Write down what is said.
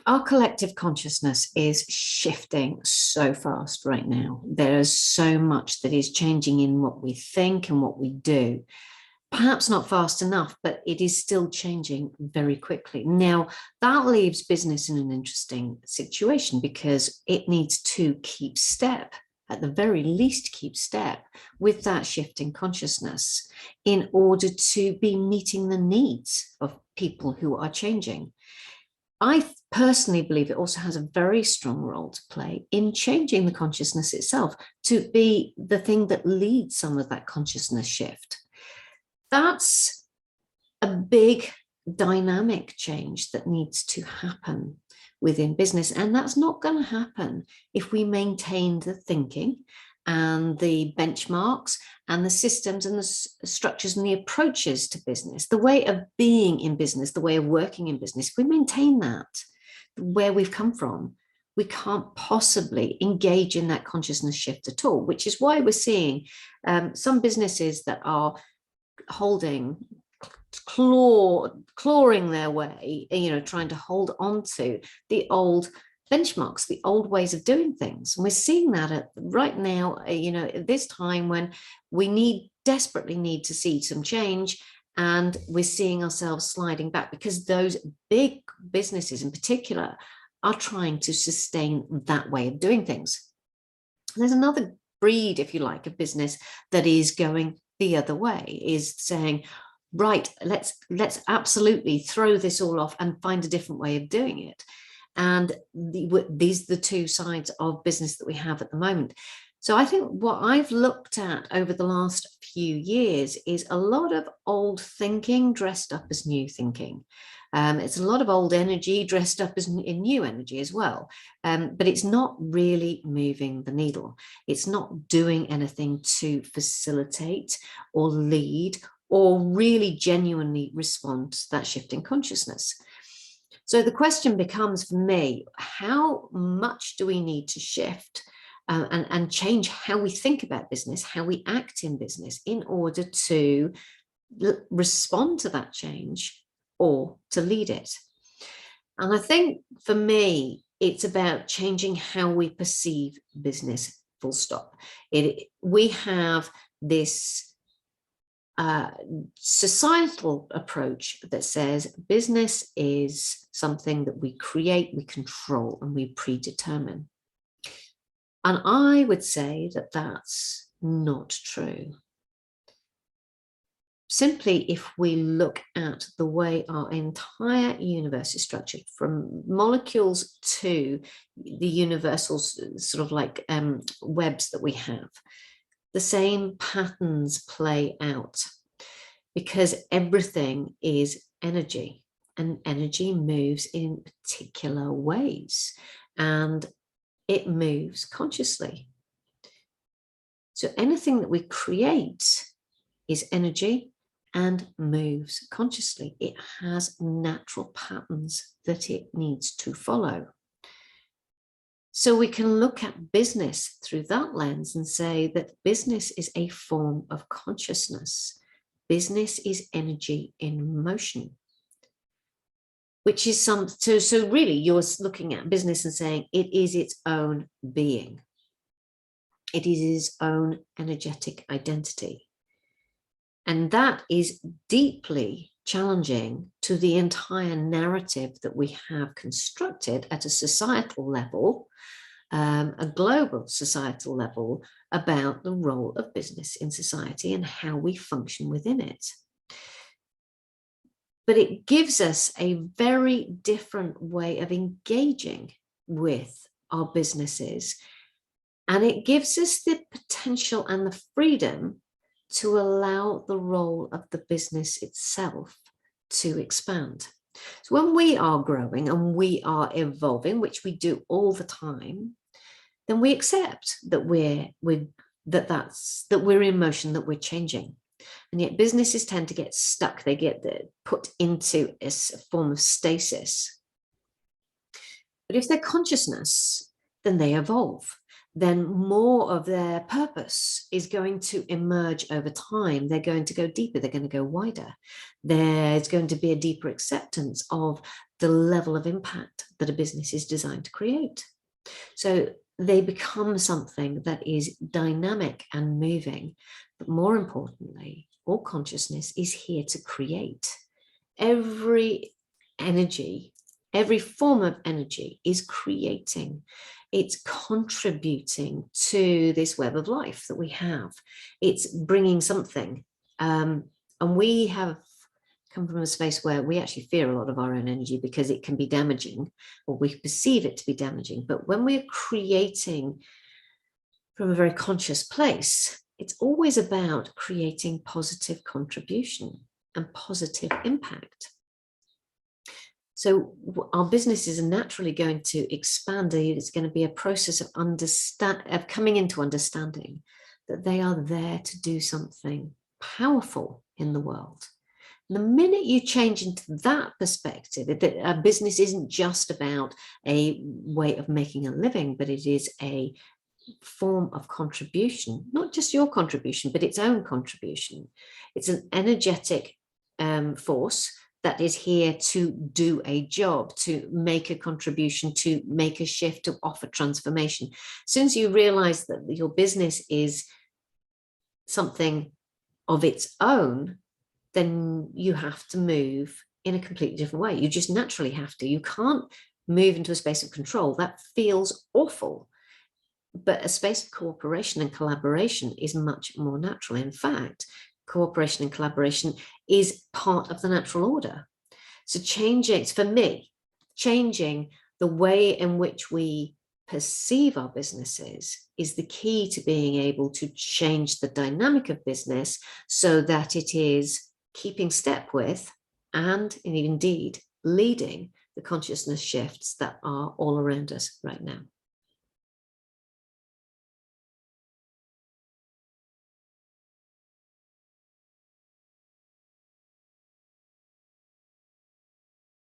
Our collective consciousness is shifting so fast right now. There is so much that is changing in what we think and what we do. Perhaps not fast enough, but it is still changing very quickly. Now, that leaves business in an interesting situation because it needs to keep step, at the very least keep step with that shift in consciousness in order to be meeting the needs of people who are changing. I personally believe it also has a very strong role to play in changing the consciousness itself to be the thing that leads some of that consciousness shift. That's a big dynamic change that needs to happen within business. And that's not going to happen if we maintain the thinking and the benchmarks and the systems and the structures and the approaches to business, the way of being in business, the way of working in business. If we maintain that, where we've come from, we can't possibly engage in that consciousness shift at all, which is why we're seeing some businesses that are holding, clawing their way, trying to hold on to the old benchmarks, the old ways of doing things. And we're seeing that right now, at this time when we desperately need to see some change, and we're seeing ourselves sliding back because those big businesses in particular are trying to sustain that way of doing things. And there's another breed, if you like, of business that is going the other way, is saying, right, let's absolutely throw this all off and find a different way of doing it. And these are the two sides of business that we have at the moment. So I think what I've looked at over the last few years is a lot of old thinking dressed up as new thinking. It's a lot of old energy dressed up as new energy as well. But it's not really moving the needle. It's not doing anything to facilitate or lead or really genuinely respond to that shift in consciousness. So the question becomes for me, how much do we need to shift and change how we think about business, how we act in business in order to respond to that change or to lead it? And I think for me, it's about changing how we perceive business, full stop. We have this societal approach that says business is something that we create, we control, and we predetermine. And I would say that that's not true. Simply, if we look at the way our entire universe is structured, from molecules to the universal sort of like webs that we have, the same patterns play out because everything is energy, and energy moves in particular ways, and it moves consciously. So anything that we create is energy and moves consciously. It has natural patterns that it needs to follow. So we can look at business through that lens and say that business is a form of consciousness. Business is energy in motion, which is so really you're looking at business and saying it is its own being. It is its own energetic identity. And that is deeply challenging to the entire narrative that we have constructed at a societal level, a global societal level, about the role of business in society and how we function within it. But it gives us a very different way of engaging with our businesses. And it gives us the potential and the freedom to allow the role of the business itself to expand. So when we are growing and we are evolving, which we do all the time, then we accept that we're in motion, that we're changing. And yet businesses tend to get stuck. They get put into a form of stasis. But if they're consciousness, then they evolve. Then more of their purpose is going to emerge over time. They're going to go deeper. They're going to go wider. There's going to be a deeper acceptance of the level of impact that a business is designed to create. So they become something that is dynamic and moving. But more importantly, all consciousness is here to create. Every energy, every form of energy is creating. It's contributing to this web of life that we have. It's bringing something. And we have come from a space where we actually fear a lot of our own energy because it can be damaging, or we perceive it to be damaging. But when we're creating from a very conscious place, it's always about creating positive contribution and positive impact. So our businesses are naturally going to expand. It's going to be a process of coming into understanding that they are there to do something powerful in the world. The minute you change into that perspective, that a business isn't just about a way of making a living, but it is a form of contribution, not just your contribution, but its own contribution. It's an energetic force that is here to do a job, to make a contribution, to make a shift, to offer transformation. As soon as you realize that your business is something of its own, then you have to move in a completely different way. You just naturally have to. You can't move into a space of control. That feels awful. But a space of cooperation and collaboration is much more natural. In fact, cooperation and collaboration is part of the natural order. So for me, changing the way in which we perceive our businesses is the key to being able to change the dynamic of business so that it is keeping step with and indeed leading the consciousness shifts that are all around us right now.